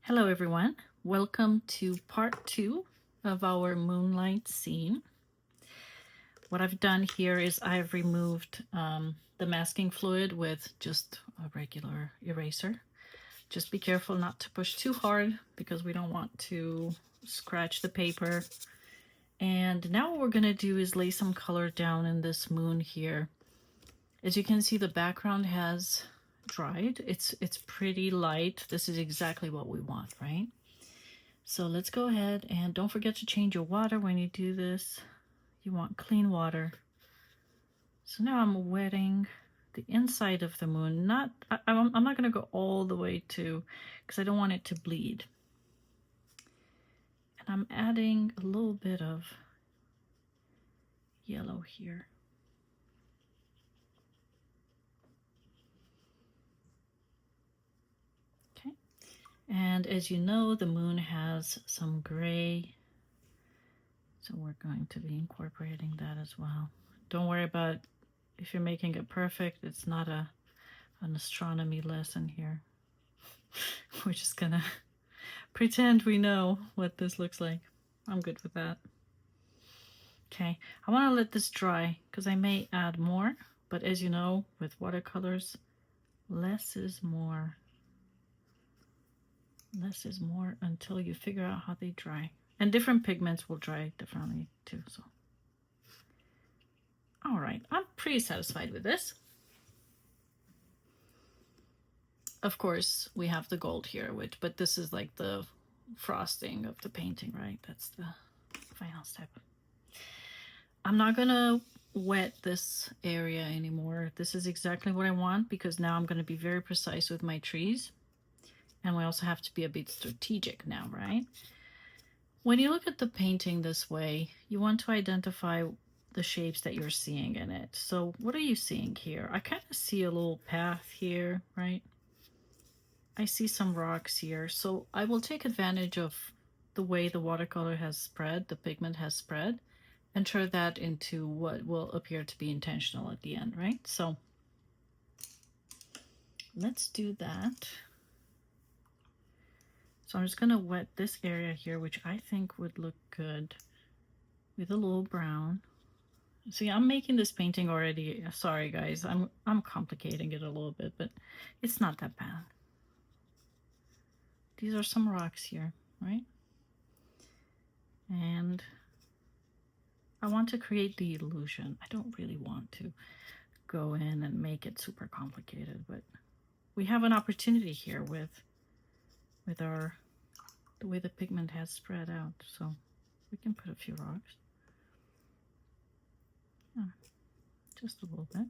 Hello everyone, welcome to part 2 of our Moonlight scene. What I've done here is I've removed the masking fluid with just a regular eraser. Just be careful not to push too hard because we don't want to scratch the paper. And now what we're going to do is lay some color down in this moon here. As you can see, the background has dried. It's pretty light. This is exactly what we want, right? So let's go ahead and don't forget to change your water when you do this. You want clean water. So now I'm wetting the inside of the moon. I'm not going to go all the way to, because I don't want it to bleed. And I'm adding a little bit of yellow here. Okay. And as you know, the moon has some gray. So we're going to be incorporating that as well. Don't worry about if you're making it perfect. It's not an astronomy lesson here. We're just gonna pretend we know what this looks like. I'm good with that. Okay, I want to let this dry because I may add more, but as you know, with watercolors, less is more. Less is more until you figure out how they dry. And different pigments will dry differently too, so. All right, I'm pretty satisfied with this. Of course, we have the gold here, but this is like the frosting of the painting, right? That's the final step. I'm not gonna wet this area anymore. This is exactly what I want because now I'm gonna be very precise with my trees. And we also have to be a bit strategic now, right? When you look at the painting this way, you want to identify the shapes that you're seeing in it. So what are you seeing here? I kind of see a little path here, right? I see some rocks here. So I will take advantage of the way the watercolor has spread, the pigment has spread, and turn that into what will appear to be intentional at the end, right? So let's do that. So I'm just going to wet this area here, which I think would look good with a little brown. See, I'm making this painting already. Sorry, guys. I'm complicating it a little bit, but it's not that bad. These are some rocks here, right? And I want to create the illusion. I don't really want to go in and make it super complicated, but we have an opportunity here with the way the pigment has spread out. So we can put a few rocks. Just a little bit.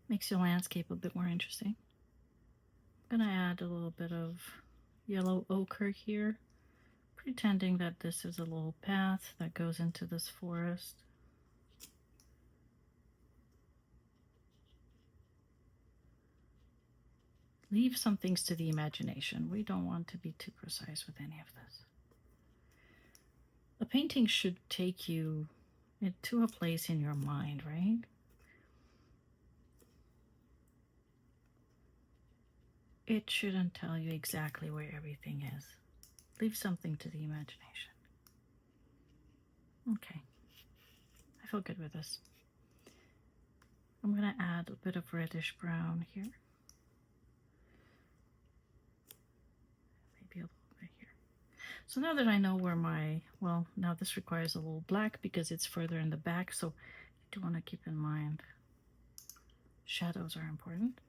Makes your landscape a bit more interesting. I'm gonna add a little bit of yellow ochre here, pretending that this is a little path that goes into this forest. Leave some things to the imagination. We don't want to be too precise with any of this. A painting should take you to a place in your mind, right? It shouldn't tell you exactly where everything is. Leave something to the imagination. Okay, I feel good with this. I'm gonna add a bit of reddish brown here. Maybe a little bit here. So now that I know where well, now this requires a little black because it's further in the back, so you do want to keep in mind shadows are important.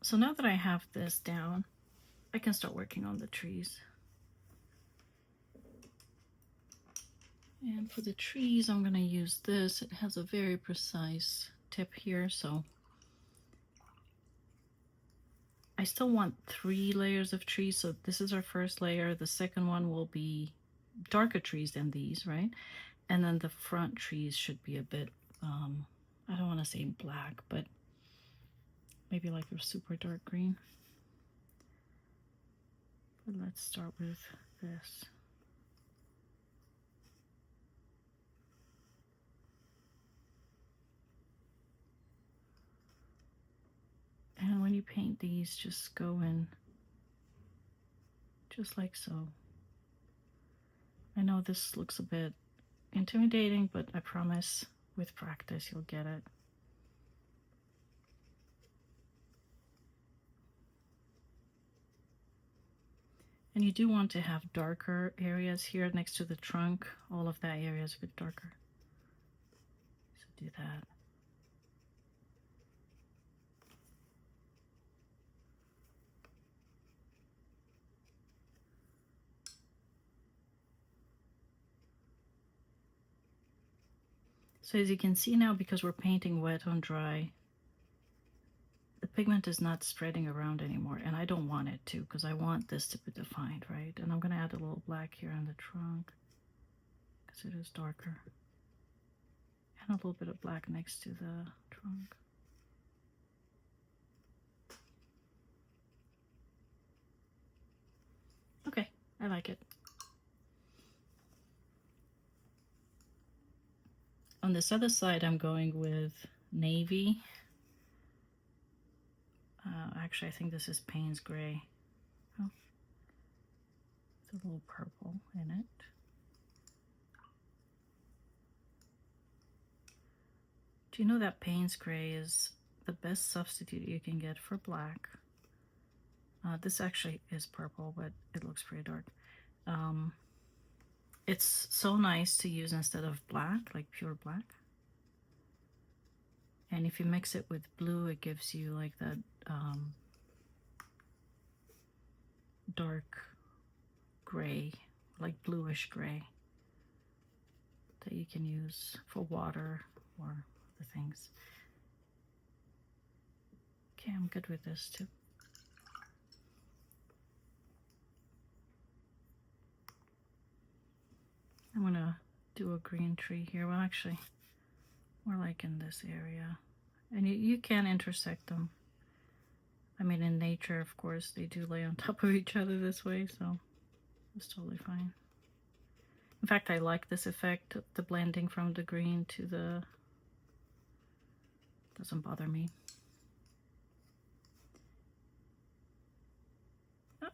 So now that I have this down, I can start working on the trees. And for the trees, I'm going to use this. It has a very precise tip here, so I still want 3 layers of trees. So this is our first layer. The second one will be darker trees than these, right? And then the front trees should be a bit, I don't want to say black, but maybe like a super dark green. But let's start with this. paint these just go in just like so. I know this looks a bit intimidating, but I promise with practice you'll get it. And you do want to have darker areas here next to the trunk. All of that area is a bit darker. So do that. So as you can see now, because we're painting wet on dry, the pigment is not spreading around anymore, and I don't want it to, because I want this to be defined, right? And I'm going to add a little black here on the trunk because it is darker, and a little bit of black next to the trunk. Okay, I like it. On this other side, I'm going with navy. Actually, I think this is Payne's Gray. Oh, it's a little purple in it. Do you know that Payne's Gray is the best substitute you can get for black? This actually is purple, but it looks pretty dark. It's so nice to use instead of black, like pure black. And if you mix it with blue, it gives you like that dark gray, like bluish gray, that you can use for water or other things. Okay, I'm good with this too. I'm gonna do a green tree here. Well, actually, more like in this area. And you can intersect them. I mean, in nature, of course, they do lay on top of each other this way, so it's totally fine. In fact, I like this effect, the blending from the green to the... doesn't bother me. Oh.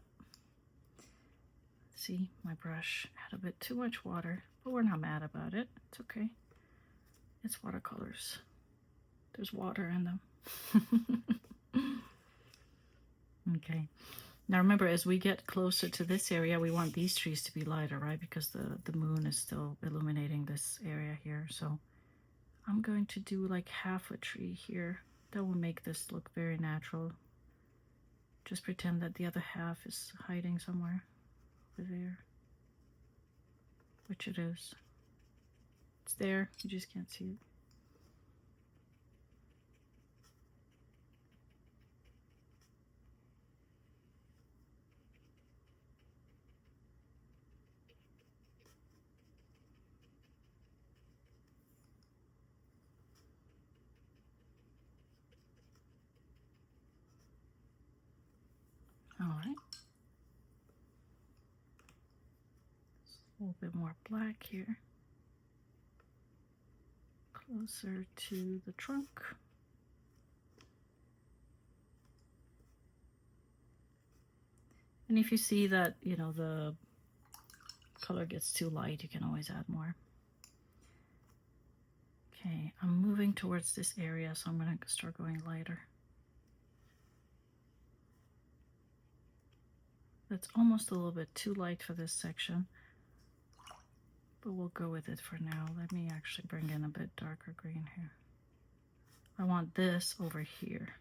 See, my brush had a bit too much water, but we're not mad about it. It's okay. It's watercolors. There's water in them. Okay. Now remember, as we get closer to this area, we want these trees to be lighter, right? Because the moon is still illuminating this area here. So I'm going to do like half a tree here. That will make this look very natural. Just pretend that the other half is hiding somewhere over there. Which it is. It's there, you just can't see it. All right. A little bit more black here. Closer to the trunk. And if you see that, you know, the color gets too light, you can always add more. Okay, I'm moving towards this area, so I'm going to start going lighter. That's almost a little bit too light for this section, but we'll go with it for now. Let me actually bring in a bit darker green here. I want this over here.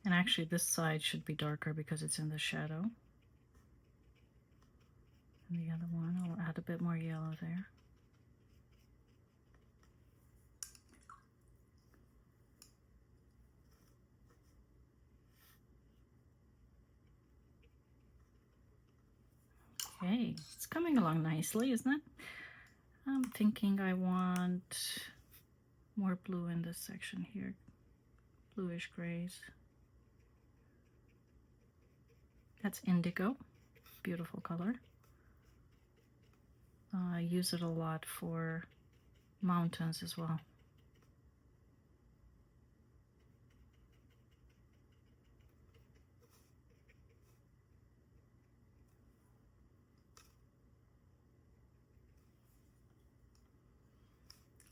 And actually this side should be darker because it's in the shadow. And the other one, I'll add a bit more yellow there. Okay, it's coming along nicely, isn't it? I'm thinking I want more blue in this section here. Bluish grays. That's indigo. Beautiful color. I use it a lot for mountains as well.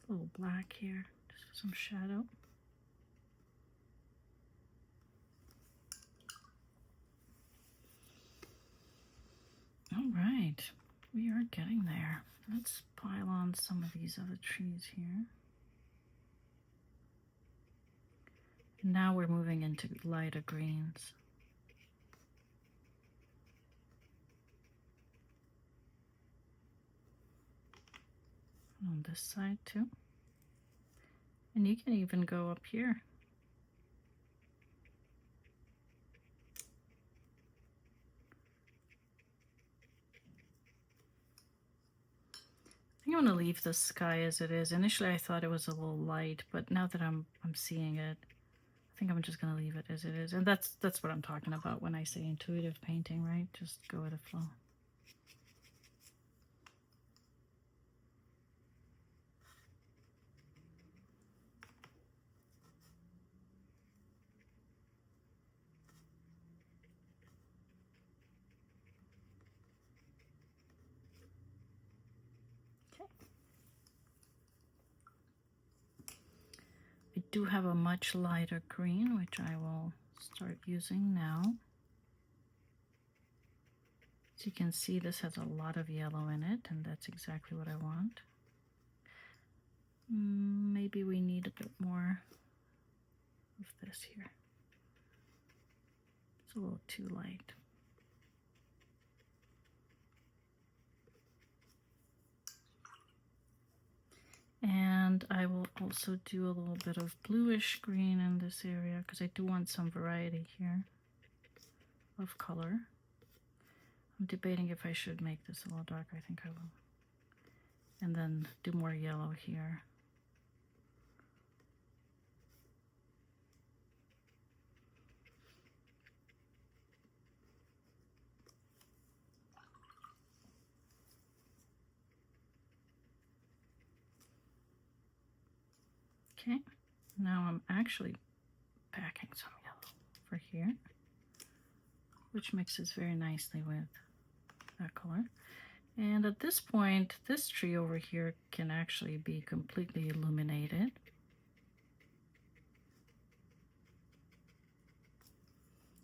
A little black here, just for some shadow. All right, we are getting there. Let's pile on some of these other trees here. Now we're moving into lighter greens. On this side too. And you can even go up here. I think I'm gonna leave the sky as it is. Initially I thought it was a little light, but now that I'm seeing it, I think I'm just gonna leave it as it is. And that's what I'm talking about when I say intuitive painting, right? Just go with the flow. I do have a much lighter green, which I will start using now. As you can see, this has a lot of yellow in it, and that's exactly what I want. Maybe we need a bit more of this here. It's a little too light. And I will also do a little bit of bluish green in this area because I do want some variety here of color. I'm debating if I should make this a little darker. I think I will. And then do more yellow here. Okay, now I'm actually packing some yellow for here, which mixes very nicely with that color. And at this point, this tree over here can actually be completely illuminated.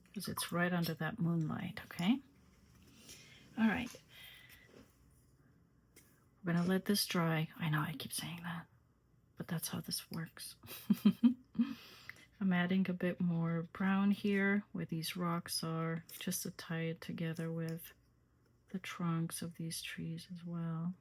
Because it's right under that moonlight, okay? All right. We're gonna let this dry. I know I keep saying that, but that's how this works. I'm adding a bit more brown here where these rocks are, just to tie it together with the trunks of these trees as well.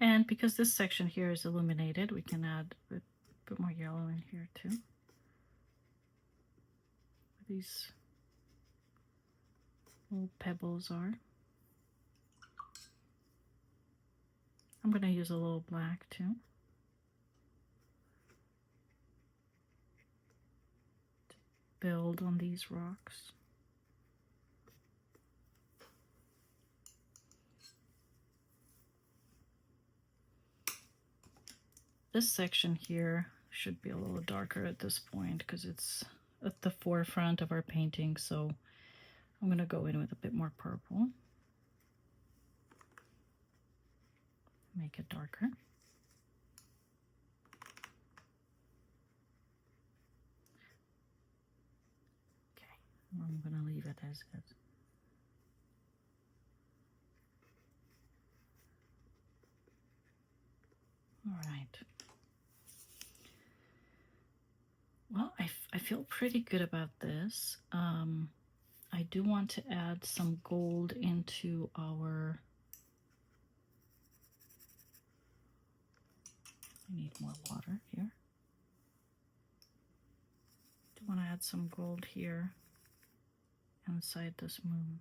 And because this section here is illuminated, we can add a bit more yellow in here too. These little pebbles are. I'm going to use a little black too. To build on these rocks. This section here should be a little darker at this point because it's at the forefront of our painting, so I'm going to go in with a bit more purple. Make it darker. Okay, I'm going to leave it as is. All right. Well, I feel pretty good about this. I do want to add some gold into our, I need more water here. Do want to add some gold here inside this moon.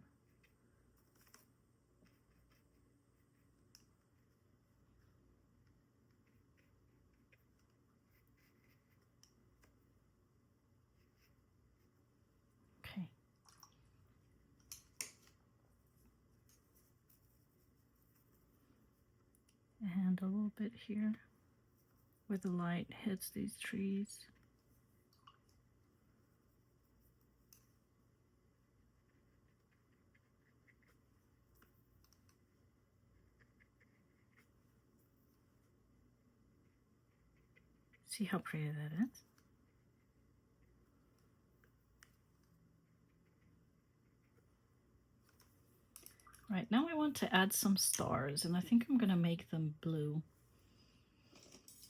Okay. And a little bit here where the light hits these trees. See how pretty that is? Right, now I want to add some stars, and I think I'm gonna make them blue.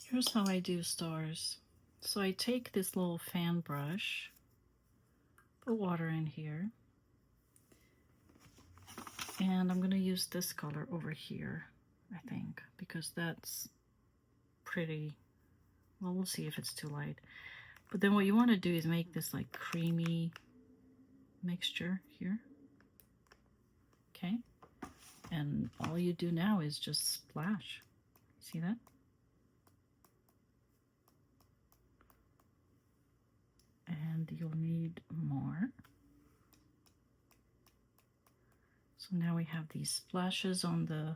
Here's how I do stars. So I take this little fan brush, put water in here, and I'm gonna use this color over here, I think, because that's pretty. Well, we'll see if it's too light. But then what you want to do is make this like creamy mixture here. Okay. And all you do now is just splash. See that? And you'll need more. So now we have these splashes on the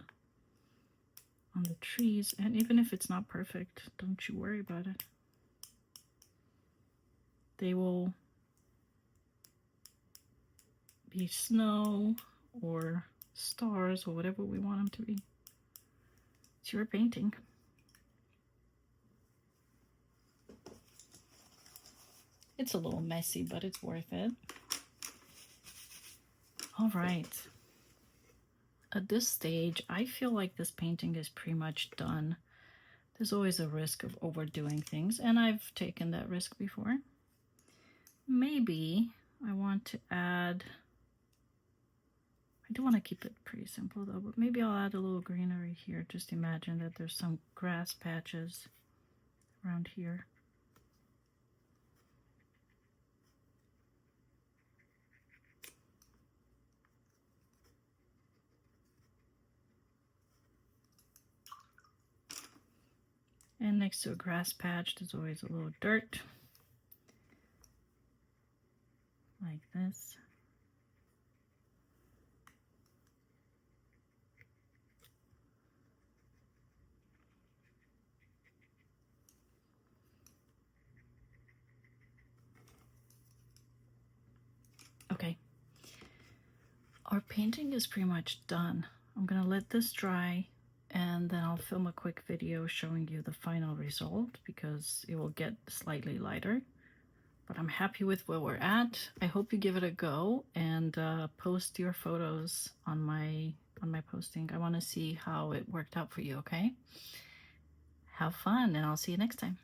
trees, and even if it's not perfect, don't you worry about it. They will be snow or stars or whatever we want them to be. It's your painting. It's a little messy, but it's worth it. All right. At this stage, I feel like this painting is pretty much done. There's always a risk of overdoing things, and I've taken that risk before. Maybe I want to add, I do want to keep it pretty simple though, but maybe I'll add a little greenery here. Just imagine that there's some grass patches around here. And next to a grass patch, there's always a little dirt, like this. Okay, our painting is pretty much done. I'm gonna let this dry, and then I'll film a quick video showing you the final result because it will get slightly lighter. But I'm happy with where we're at. I hope you give it a go and post your photos on my posting. I want to see how it worked out for you, okay? Have fun, and I'll see you next time.